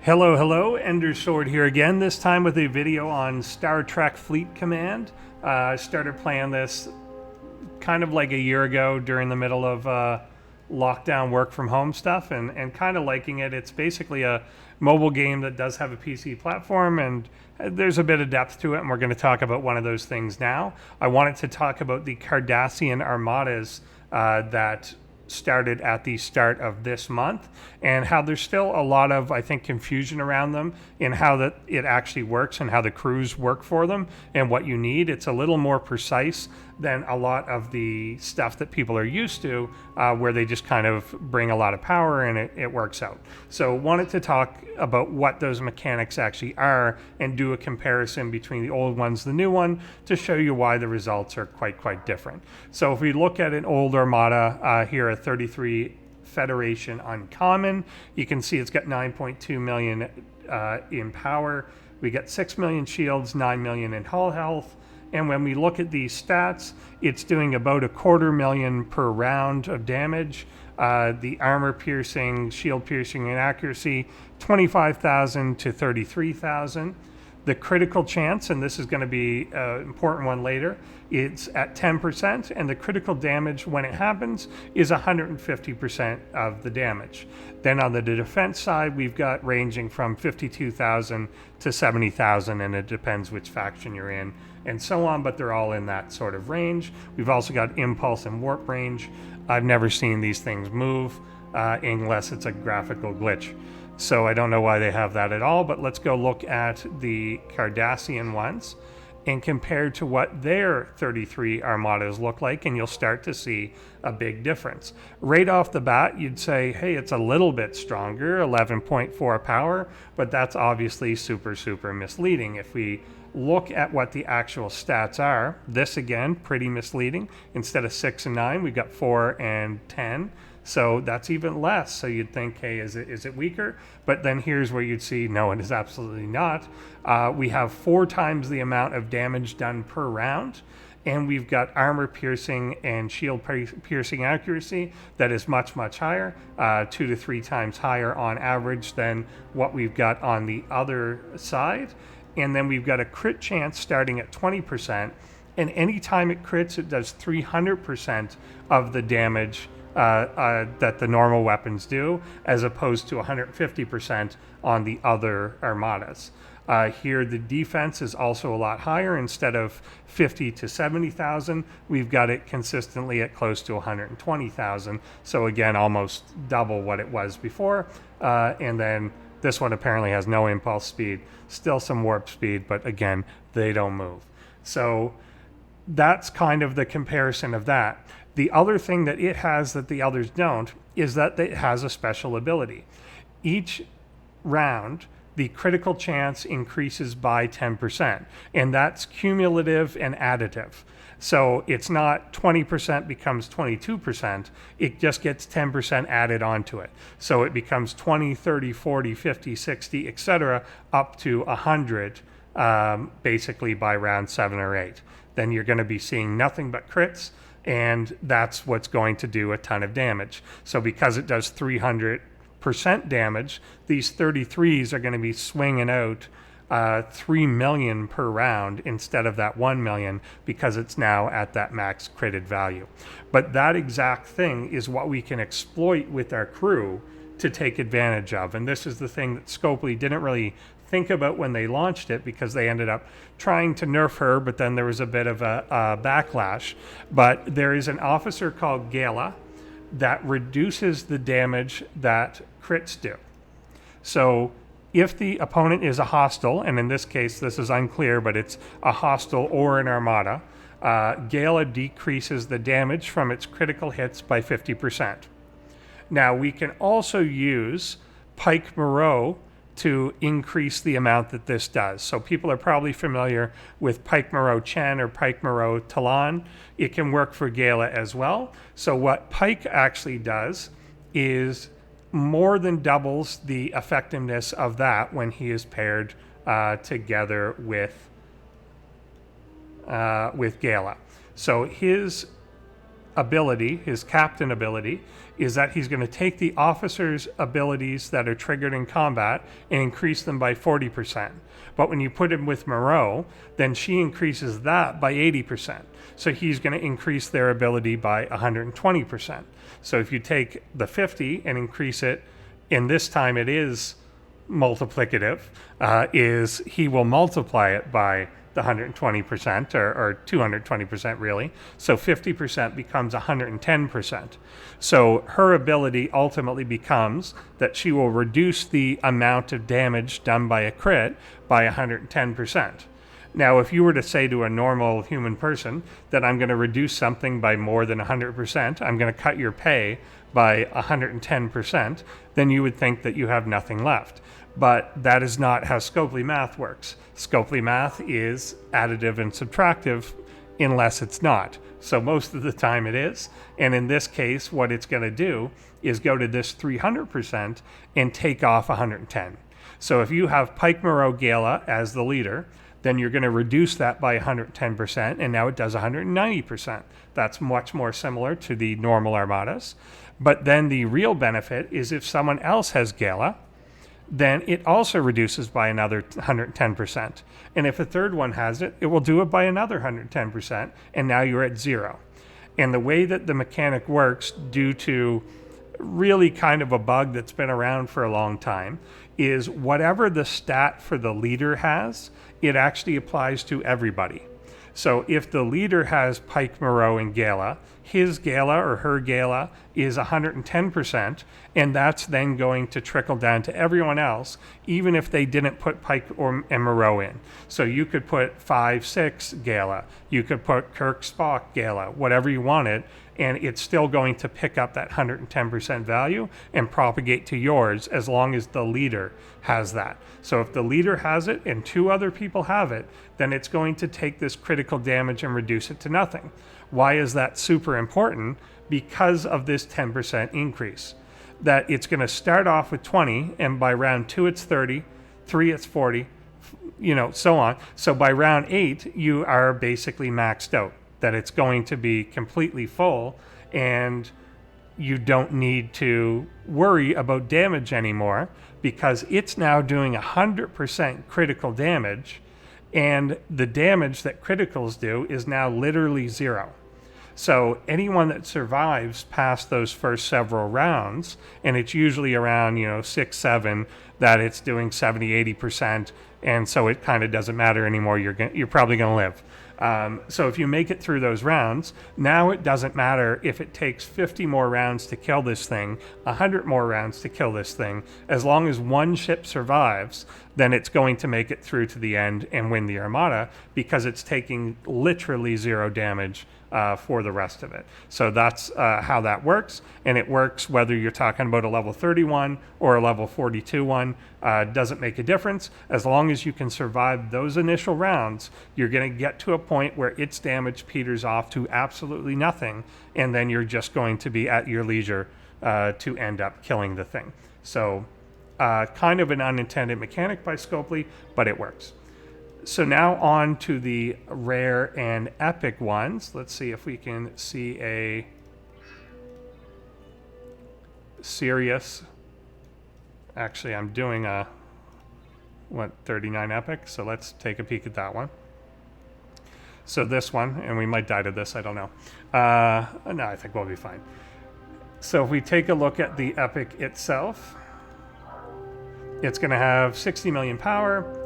Hello, Endersword here again, this time with a video on Star Trek Fleet Command. I started playing this kind of like a year ago during the middle of lockdown work from home stuff and kind of liking it. It's basically a mobile game that does have a PC platform, and there's a bit of depth to it, and we're going to talk about one of those things now. I wanted to talk about the Cardassian Armadas that started at the start of this month, and how there's still a lot of, I think, confusion around them in how that it actually works and how the crews work for them and what you need. It's a little more precise than a lot of the stuff that people are used to, where they just kind of bring a lot of power and it works out. So wanted to talk about what those mechanics actually are and do a comparison between the old ones, the new one, to show you why the results are quite different. So if we look at an old Armada here, a 33 Federation Uncommon, you can see it's got 9.2 million in power. We got 6 million shields, 9 million in hull health. And when we look at these stats, it's doing about 250,000 per round of damage. The armor piercing, shield piercing, and accuracy, 25,000 to 33,000. The critical chance, and this is going to be an important one later, it's at 10%, and the critical damage when it happens is 150% of the damage. Then on the defense side, we've got ranging from 52,000 to 70,000, and it depends which faction you're in, and so on, but they're all in that sort of range. We've also got impulse and warp range. I've never seen these things move unless it's a graphical glitch. So I don't know why they have that at all, but let's go look at the Cardassian ones and compare to what their 33 Armadas look like, and you'll start to see a big difference. Right off the bat, you'd say, hey, it's a little bit stronger, 11.4 power, but that's obviously super misleading. If we look at what the actual stats are, this again, pretty misleading. Instead of 6 and 9, we've got 4 and 10. So that's even less. So you'd think, hey, is it weaker? But then here's where you'd see, no, it is absolutely not. We have 4 times the amount of damage done per round, and we've got armor piercing and shield piercing accuracy that is much higher, 2 to 3 times higher on average than what we've got on the other side. And then we've got a crit chance starting at 20%, and anytime it crits, it does 300% of the damage that the normal weapons do, as opposed to 150% on the other Armadas. Here, the defense is also a lot higher. Instead of 50 to 70,000, we've got it consistently at close to 120,000. So again, almost double what it was before. And then this one apparently has no impulse speed, still some warp speed, but again, they don't move. So that's kind of the comparison of that. The other thing that it has that the others don't is that it has a special ability. Each round, the critical chance increases by 10%, and that's cumulative and additive. So it's not 20% becomes 22%, it just gets 10% added onto it. So it becomes 20, 30, 40, 50, 60, etc., up to 100, basically by round 7 or 8. Then you're going to be seeing nothing but crits, and that's what's going to do a ton of damage. So because it does 300% damage, these 33s are going to be swinging out 3 million per round instead of that 1 million, because it's now at that max critted value. But that exact thing is what we can exploit with our crew to take advantage of. And this is the thing that Scopely didn't really think about when they launched it, because they ended up trying to nerf her, but then there was a bit of a backlash. But there is an officer called Gala that reduces the damage that crits do. So if the opponent is a hostile, and in this case this is unclear, but it's a hostile or an Armada, Gala decreases the damage from its critical hits by 50%. Now we can also use Pike Moreau to increase the amount that this does. So people are probably familiar with Pike Moreau Chen or Pike Moreau Talon. It can work for Gala as well. So what Pike actually does is more than doubles the effectiveness of that when he is paired together with Gala. So his ability, his captain ability, is that he's going to take the officer's abilities that are triggered in combat and increase them by 40%. But when you put him with Moreau, then she increases that by 80%. So he's going to increase their ability by 120%. So if you take the 50 and increase it, and this time it is multiplicative, is he will multiply it by the 120% or 220% really. So 50% becomes 110%. So her ability ultimately becomes that she will reduce the amount of damage done by a crit by 110%. Now, if you were to say to a normal human person that I'm going to reduce something by more than 100%, I'm going to cut your pay by 110%, then you would think that you have nothing left. But that is not how Scopely math works. Scopely math is additive and subtractive unless it's not. So most of the time it is. And in this case, what it's going to do is go to this 300% and take off 110. So if you have Pike Moreau Gala as the leader, then you're going to reduce that by 110%, and now it does 190%. That's much more similar to the normal armadas. But then the real benefit is if someone else has Gala, then it also reduces by another 110%. And if a third one has it, it will do it by another 110%, and now you're at zero. And the way that the mechanic works, due to really kind of a bug that's been around for a long time, is whatever the stat for the leader has, it actually applies to everybody. So if the leader has Pike, Moreau, and Gala, his Gala or her Gala is 110%, and that's then going to trickle down to everyone else, even if they didn't put Pike and Moreau in. So you could put 5-6 Gala, you could put Kirk Spock Gala, whatever you wanted, and it's still going to pick up that 110% value and propagate to yours as long as the leader has that. So if the leader has it and 2 other people have it, then it's going to take this critical damage and reduce it to nothing. Why is that super important? Because of this 10% increase. That it's going to start off with 20, and by round 2 it's 30, 3 it's 40, so on. So by round 8, you are basically maxed out. That it's going to be completely full, and you don't need to worry about damage anymore because it's now doing 100% critical damage, and the damage that criticals do is now literally zero. So anyone that survives past those first several rounds, and it's usually around 6-7 that it's doing 70-80%, and so it kind of doesn't matter anymore. You're probably going to live. So if you make it through those rounds, now it doesn't matter if it takes 50 more rounds to kill this thing, 100 more rounds to kill this thing. As long as one ship survives, then it's going to make it through to the end and win the Armada because it's taking literally zero damage for the rest of it. So that's how that works, and it works whether you're talking about a level 31 or a level 42 one. Doesn't make a difference. As long as you can survive those initial rounds, you're going to get to a point where its damage peters off to absolutely nothing, and then you're just going to be at your leisure to end up killing the thing. So kind of an unintended mechanic by Scopely, but it works. So now on to the rare and epic ones. Let's see if we can see a Sirius. Actually, I'm doing a 39 epic, so let's take a peek at that one. So this one, and we might die to this, I don't know. No, I think we'll be fine. So if we take a look at the epic itself, it's going to have 60 million power,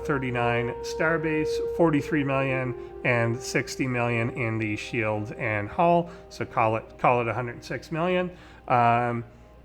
39 starbase, 43 million, and 60 million in the shield and hull. So call it 106 million.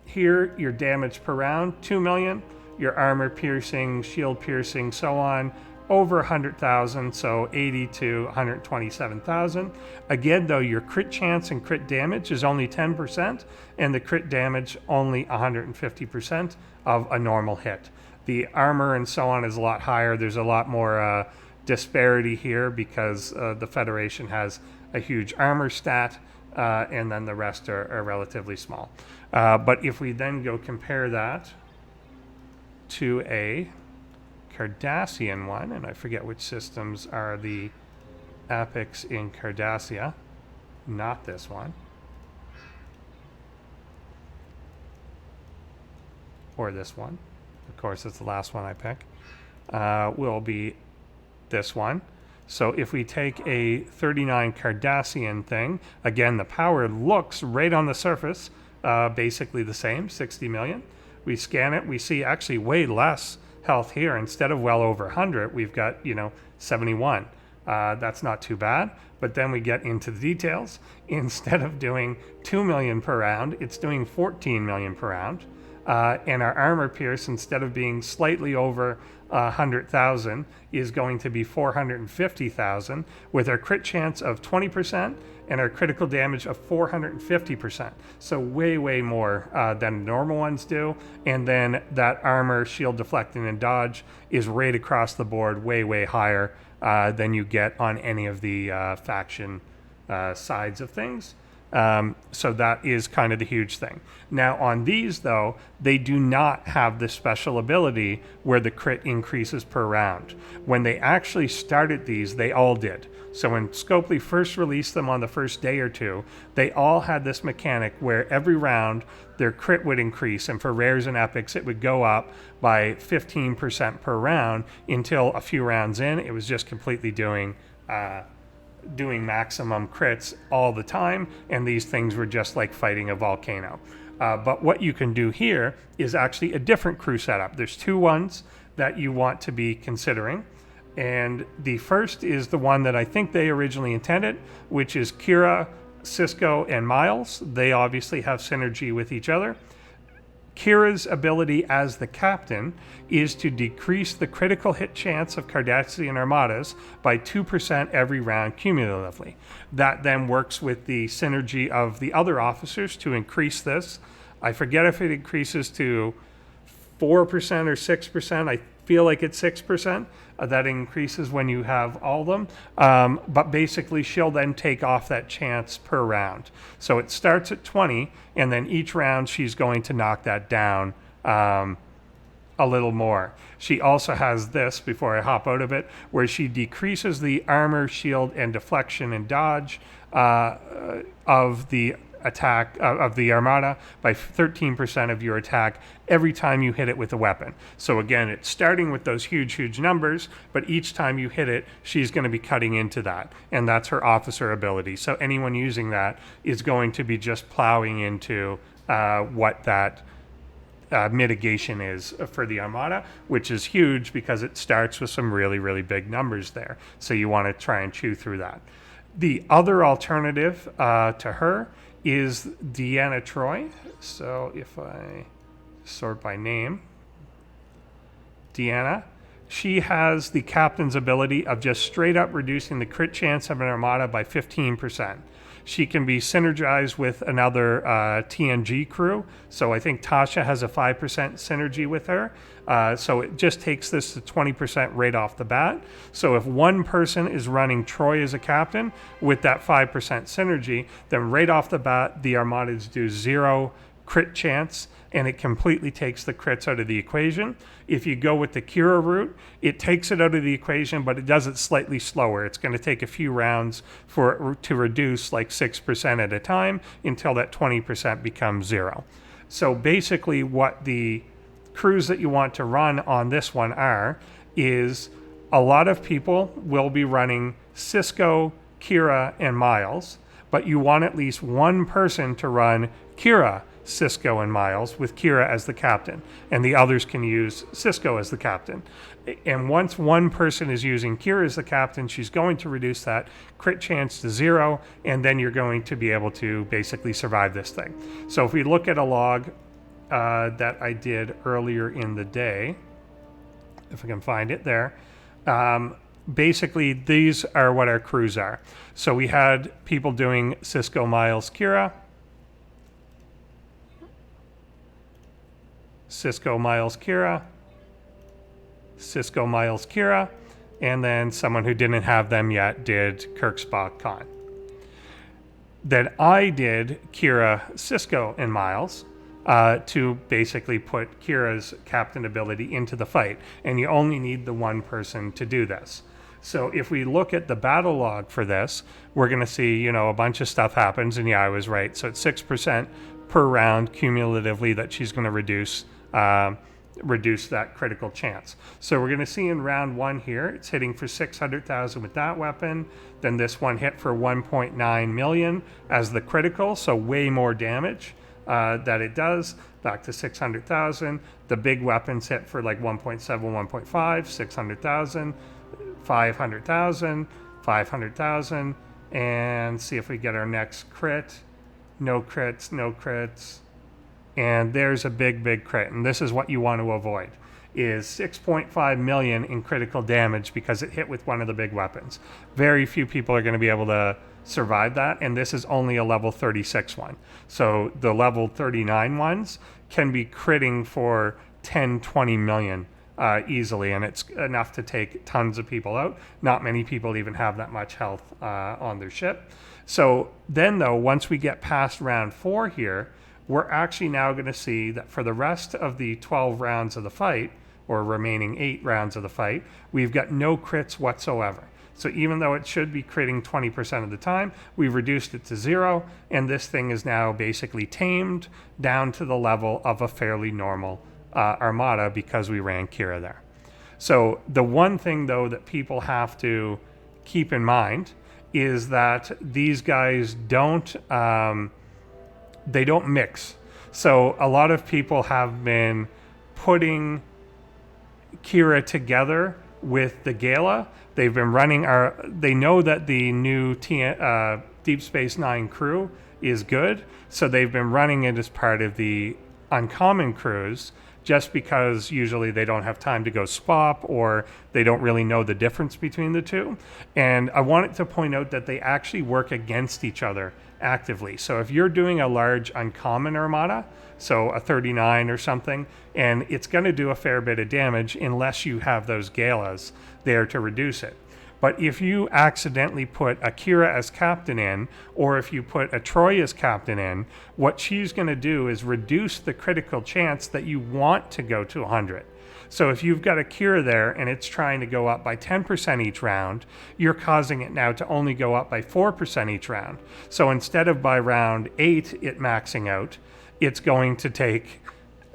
Here, your damage per round, 2 million. Your armor piercing, shield piercing, so on, over 100,000, so 80 to 127,000. Again, though, your crit chance and crit damage is only 10%, and the crit damage only 150% of a normal hit. The armor and so on is a lot higher. There's a lot more disparity here because the Federation has a huge armor stat, and then the rest are relatively small. But if we then go compare that to a Cardassian one, and I forget which systems are the epics in Cardassia, not this one. or this one, of course it's the last one I pick, will be this one. So if we take a 39 Cardassian thing, again, the power looks right on the surface, basically the same, 60 million. We scan it, we see actually way less health here. Instead of well over 100, we've got, 71. That's not too bad. But then we get into the details. Instead of doing 2 million per round, it's doing 14 million per round. And our armor pierce, instead of being slightly over 100,000, is going to be 450,000, with our crit chance of 20% and our critical damage of 450%. So way more than normal ones do. And then that armor, shield, deflecting, and dodge is right across the board, way higher than you get on any of the faction sides of things. So that is kind of the huge thing. Now on these though, they do not have the special ability where the crit increases per round. When they actually started these, they all did. So when Scopely first released them on the first day or two, they all had this mechanic where every round their crit would increase, and for rares and epics it would go up by 15% per round until a few rounds in it was just completely doing maximum crits all the time, and these things were just like fighting a volcano. But what you can do here is actually a different crew setup. There's two ones that you want to be considering, and the first is the one that I think they originally intended, which is Kira, Cisco, and Miles. They obviously have synergy with each other. Kira's ability as the captain is to decrease the critical hit chance of Cardassian Armadas by 2% every round cumulatively. That then works with the synergy of the other officers to increase this. I forget if it increases to 4% or 6%. I feel like it's 6%. That increases when you have all of them. But basically, she'll then take off that chance per round. So it starts at 20, and then each round she's going to knock that down a little more. She also has this, before I hop out of it, where she decreases the armor, shield, and deflection and dodge of the attack of the Armada by 13% of your attack every time you hit it with a weapon. So again, it's starting with those huge numbers, but each time you hit it, she's going to be cutting into that, and that's her officer ability. So anyone using that is going to be just plowing into what that mitigation is for the Armada, which is huge because it starts with some really big numbers there. So you want to try and chew through that. The other alternative to her is Deanna Troi. So if I sort by name, Deanna, she has the captain's ability of just straight up reducing the crit chance of an Armada by 15%. She can be synergized with another TNG crew. So I think Tasha has a 5% synergy with her. So it just takes this to 20% right off the bat. So if one person is running Troy as a captain with that 5% synergy, then right off the bat, the Armadas do 0 crit chance, and it completely takes the crits out of the equation. If you go with the Kira route, it takes it out of the equation, but it does it slightly slower. It's going to take a few rounds for it to reduce like 6% at a time until that 20% becomes 0. So basically what the crews that you want to run on this one is a lot of people will be running Cisco, Kira, and Miles, but you want at least one person to run Kira, Cisco, and Miles with Kira as the captain, and the others can use Cisco as the captain. And once one person is using Kira as the captain, she's going to reduce that crit chance to 0, and then you're going to be able to basically survive this thing. So if we look at a log that I did earlier in the day, if I can find it there, basically these are what our crews are. So we had people doing Cisco, Miles, Kira, Cisco, Miles, Kira, Cisco, Miles, Kira, and then someone who didn't have them yet did Kirk, Spock, Khan. Then I did Kira, Cisco, and Miles to basically put Kira's captain ability into the fight, and you only need the one person to do this. So if we look at the battle log for this, we're going to see, a bunch of stuff happens, and yeah, I was right. So it's 6% per round cumulatively that she's going to reduce reduce that critical chance. So we're going to see in round 1 here, it's hitting for 600,000 with that weapon. Then this one hit for 1.9 million as the critical, so way more damage that it does. Back to 600,000. The big weapons hit for like 1.7, 1.5, 600,000, 500,000, 500,000, and see if we get our next crit. No crits, no crits. And there's a big crit, and this is what you want to avoid, is 6.5 million in critical damage because it hit with one of the big weapons. Very few people are going to be able to survive that, and this is only a level 36 one. So the level 39 ones can be critting for 10, 20 million easily, and it's enough to take tons of people out. Not many people even have that much health on their ship. So then though, once we get past round 4 here, we're actually now going to see that for the rest of the 12 rounds of the fight, or remaining 8 rounds of the fight, we've got no crits whatsoever. So even though it should be critting 20% of the time, we've reduced it to 0, and this thing is now basically tamed down to the level of a fairly normal armada because we ran Kira there. So the one thing though that people have to keep in mind is that these guys don't they don't mix. So a lot of people have been putting Kira together with the Gala. They've been running they know that the new Deep Space Nine crew is good, so they've been running it as part of the uncommon crews, just because usually they don't have time to go swap, or they don't really know the difference between the two. And I wanted to point out that they actually work against each other actively. So if you're doing a large uncommon armada, so a 39 or something, and it's going to do a fair bit of damage unless you have those Galas there to reduce it. But if you accidentally put a Kira as captain in, or if you put a Troy as captain in, what she's going to do is reduce the critical chance that you want to go to 100. So if you've got a Kira there and it's trying to go up by 10% each round, you're causing it now to only go up by 4% each round. So instead of by round 8 it maxing out, it's going to take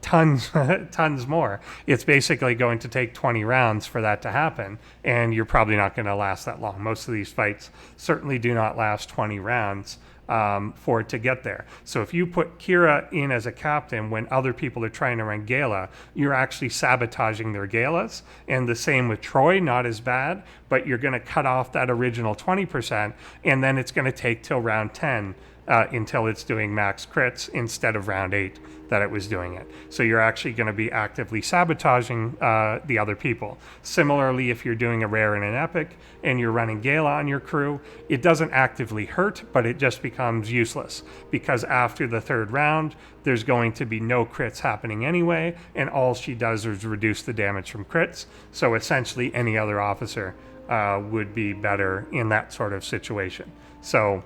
tons more. It's basically going to take 20 rounds for that to happen, and you're probably not going to last that long. Most of these fights certainly do not last 20 rounds for it to get there. So if you put Kira in as a captain when other people are trying to run Gala, you're actually sabotaging their Galas. And the same with Troy, not as bad, but you're going to cut off that original 20%, and then it's going to take till round 10 until it's doing max crits instead of round 8 that it was doing it. So you're actually going to be actively sabotaging the other people. Similarly, if you're doing a rare and an epic and you're running Gala on your crew, it doesn't actively hurt, but it just becomes useless, because after the 3rd round, there's going to be no crits happening anyway, and all she does is reduce the damage from crits. So essentially any other officer would be better in that sort of situation. So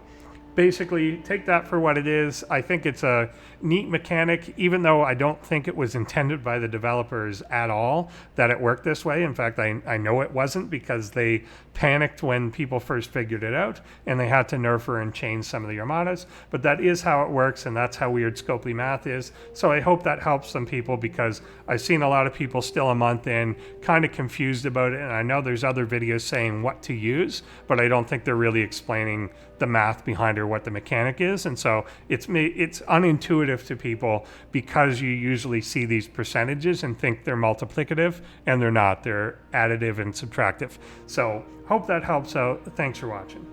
basically, take that for what it is. I think it's a neat mechanic, even though I don't think it was intended by the developers at all that it worked this way. In fact, I know it wasn't, because they panicked when people first figured it out, and they had to nerf her and change some of the armadas. But that is how it works, and that's how weird Scopely math is. So I hope that helps some people, because I've seen a lot of people still a month in kind of confused about it, and I know there's other videos saying what to use, but I don't think they're really explaining the math behind or what the mechanic is. And so it's unintuitive to people, because you usually see these percentages and think they're multiplicative, and they're not. They're additive and subtractive. So hope that helps out. Thanks for watching.